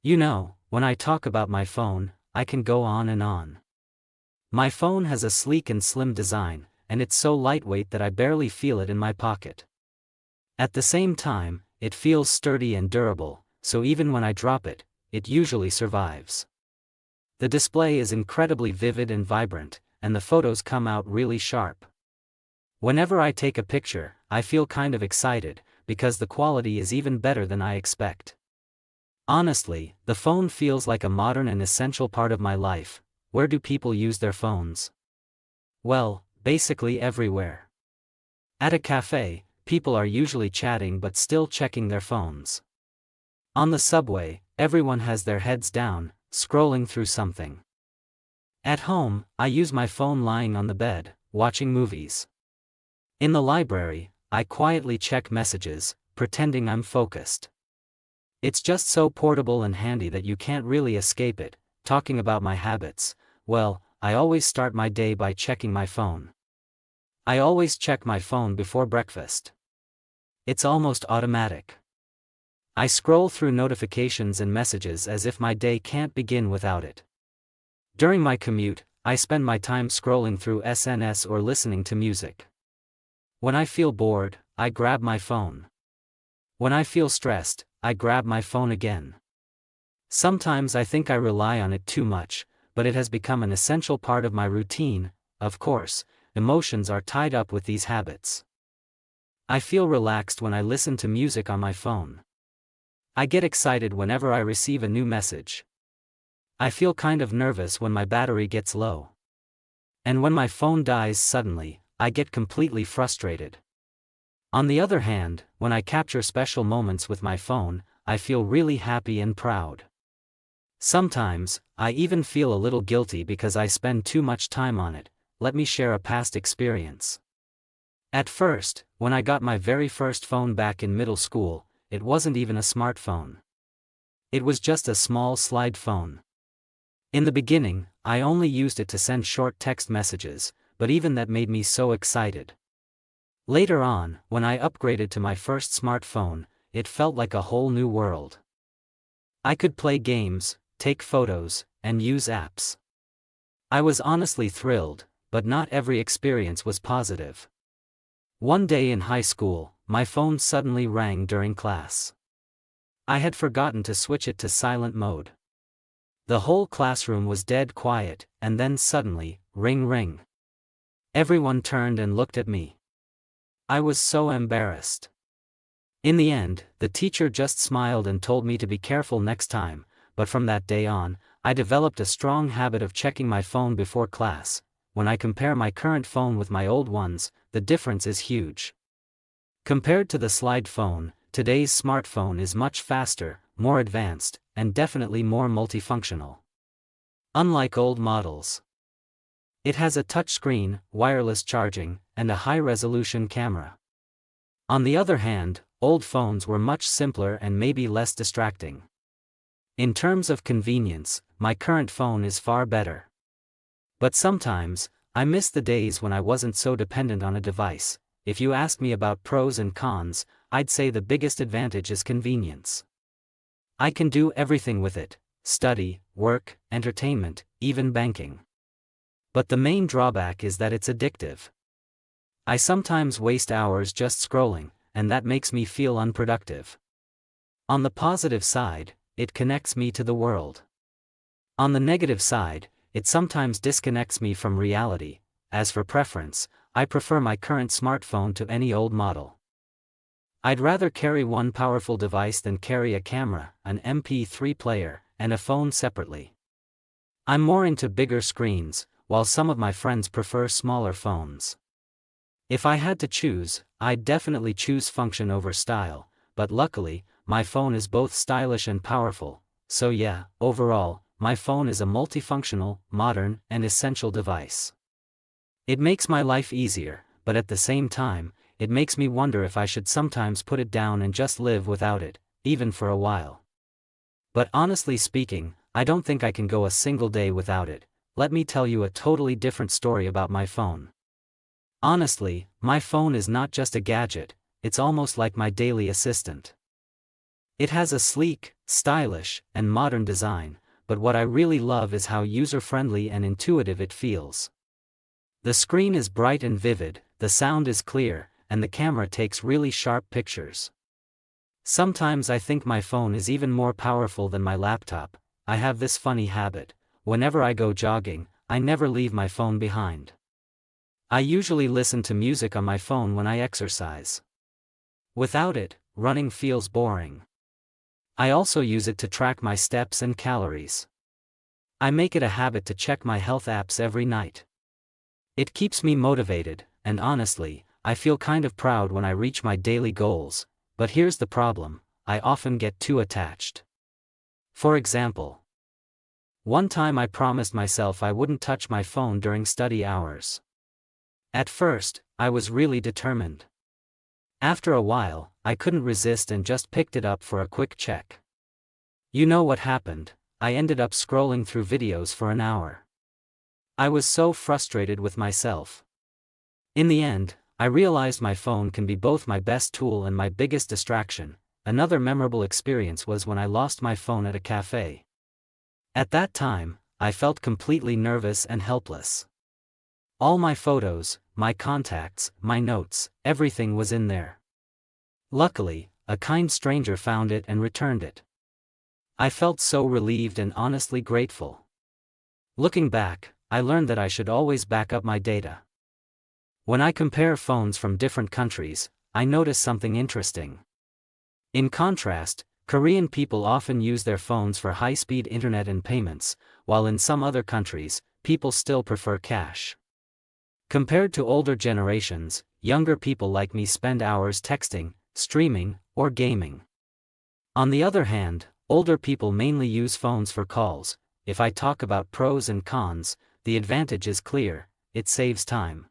You know, when I talk about my phone, I can go on and on. My phone has a sleek and slim design, and it's so lightweight that I barely feel it in my pocket. At the same time, it feels sturdy and durable, so even when I drop it, it usually survives. The display is incredibly vivid and vibrant, and the photos come out really sharp. Whenever I take a picture, I feel kind of excited, because the quality is even better than I expect. Honestly, the phone feels like a modern and essential part of my life. Where do people use their phones? Well, basically everywhere. At a cafe, people are usually chatting but still checking their phones. On the subway, everyone has their heads down, scrolling through something. At home, I use my phone lying on the bed, watching movies. In the library, I quietly check messages, pretending I'm focused. It's just so portable and handy that you can't really escape it. Talking about my habits, well, I always start my day by checking my phone. I always check my phone before breakfast. It's almost automatic. I scroll through notifications and messages as if my day can't begin without it. During my commute, I spend my time scrolling through SNS or listening to music. When I feel bored, I grab my phone. When I feel stressed, I grab my phone again. Sometimes I think I rely on it too much, but it has become an essential part of my routine. Of course, emotions are tied up with these habits. I feel relaxed when I listen to music on my phone. I get excited whenever I receive a new message. I feel kind of nervous when my battery gets low. And when my phone dies suddenly, I get completely frustrated. On the other hand, when I capture special moments with my phone, I feel really happy and proud. Sometimes, I even feel a little guilty because I spend too much time on it. Let me share a past experience. At first, when I got my very first phone back in middle school, it wasn't even a smartphone. It was just a small slide phone. In the beginning, I only used it to send short text messages, but even that made me so excited. Later on, when I upgraded to my first smartphone, it felt like a whole new world. I could play games, take photos, and use apps. I was honestly thrilled, but not every experience was positive. One day in high school, my phone suddenly rang during class. I had forgotten to switch it to silent mode. The whole classroom was dead quiet, and then suddenly, ring ring. Everyone turned and looked at me. I was so embarrassed. In the end, the teacher just smiled and told me to be careful next time, but from that day on, I developed a strong habit of checking my phone before class. When I compare my current phone with my old ones, the difference is huge. Compared to the slide phone, today's smartphone is much faster, more advanced, and definitely more multifunctional. Unlike old models, it has a touchscreen, wireless charging, and a high-resolution camera. On the other hand, old phones were much simpler and maybe less distracting. In terms of convenience, my current phone is far better. But sometimes, I miss the days when I wasn't so dependent on a device. If you ask me about pros and cons, I'd say the biggest advantage is convenience. I can do everything with it: study, work, entertainment, even banking. But the main drawback is that it's addictive. I sometimes waste hours just scrolling, and that makes me feel unproductive. On the positive side, it connects me to the world. On the negative side, it sometimes disconnects me from reality. As for preference, I prefer my current smartphone to any old model. I'd rather carry one powerful device than carry a camera, an MP3 player, and a phone separately. I'm more into bigger screens, while some of my friends prefer smaller phones. If I had to choose, I'd definitely choose function over style, but luckily, my phone is both stylish and powerful. So yeah, overall, my phone is a multifunctional, modern, and essential device. It makes my life easier, but at the same time, it makes me wonder if I should sometimes put it down and just live without it, even for a while. But honestly speaking, I don't think I can go a single day without it. Let me tell you a totally different story about my phone. Honestly, my phone is not just a gadget, it's almost like my daily assistant. It has a sleek, stylish, and modern design, but what I really love is how user-friendly and intuitive it feels. The screen is bright and vivid, the sound is clear, and the camera takes really sharp pictures. Sometimes I think my phone is even more powerful than my laptop. I have this funny habit: whenever I go jogging, I never leave my phone behind. I usually listen to music on my phone when I exercise. Without it, running feels boring. I also use it to track my steps and calories. I make it a habit to check my health apps every night. It keeps me motivated, and honestly, I feel kind of proud when I reach my daily goals, but here's the problem: I often get too attached. For example, one time I promised myself I wouldn't touch my phone during study hours. At first, I was really determined. After a while, I couldn't resist and just picked it up for a quick check. You know what happened? I ended up scrolling through videos for an hour. I was so frustrated with myself. In the end, I realized my phone can be both my best tool and my biggest distraction. Another memorable experience was when I lost my phone at a cafe. At that time, I felt completely nervous and helpless. All my photos, my contacts, my notes, everything was in there. Luckily, a kind stranger found it and returned it. I felt so relieved and honestly grateful. Looking back, I learned that I should always back up my data. When I compare phones from different countries, I notice something interesting. In contrast, Korean people often use their phones for high-speed internet and payments, while in some other countries, people still prefer cash. Compared to older generations, younger people like me spend hours texting, streaming, or gaming. On the other hand, older people mainly use phones for calls. If I talk about pros and cons, the advantage is clear: it saves time.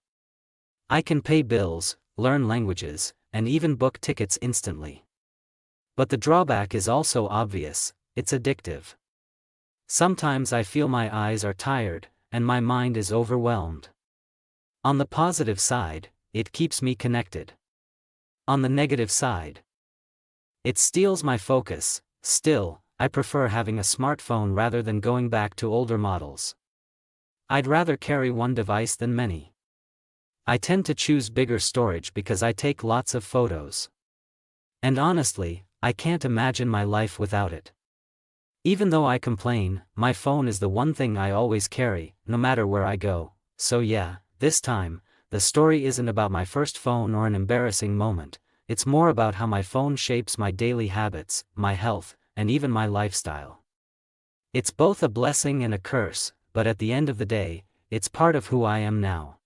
I can pay bills, learn languages, and even book tickets instantly. But the drawback is also obvious: it's addictive. Sometimes I feel my eyes are tired, and my mind is overwhelmed. On the positive side, it keeps me connected. On the negative side, it steals my focus. Still, I prefer having a smartphone rather than going back to older models. I'd rather carry one device than many. I tend to choose bigger storage because I take lots of photos. And honestly, I can't imagine my life without it. Even though I complain, my phone is the one thing I always carry, no matter where I go. So yeah, this time, the story isn't about my first phone or an embarrassing moment. It's more about how my phone shapes my daily habits, my health, and even my lifestyle. It's both a blessing and a curse, but at the end of the day, it's part of who I am now.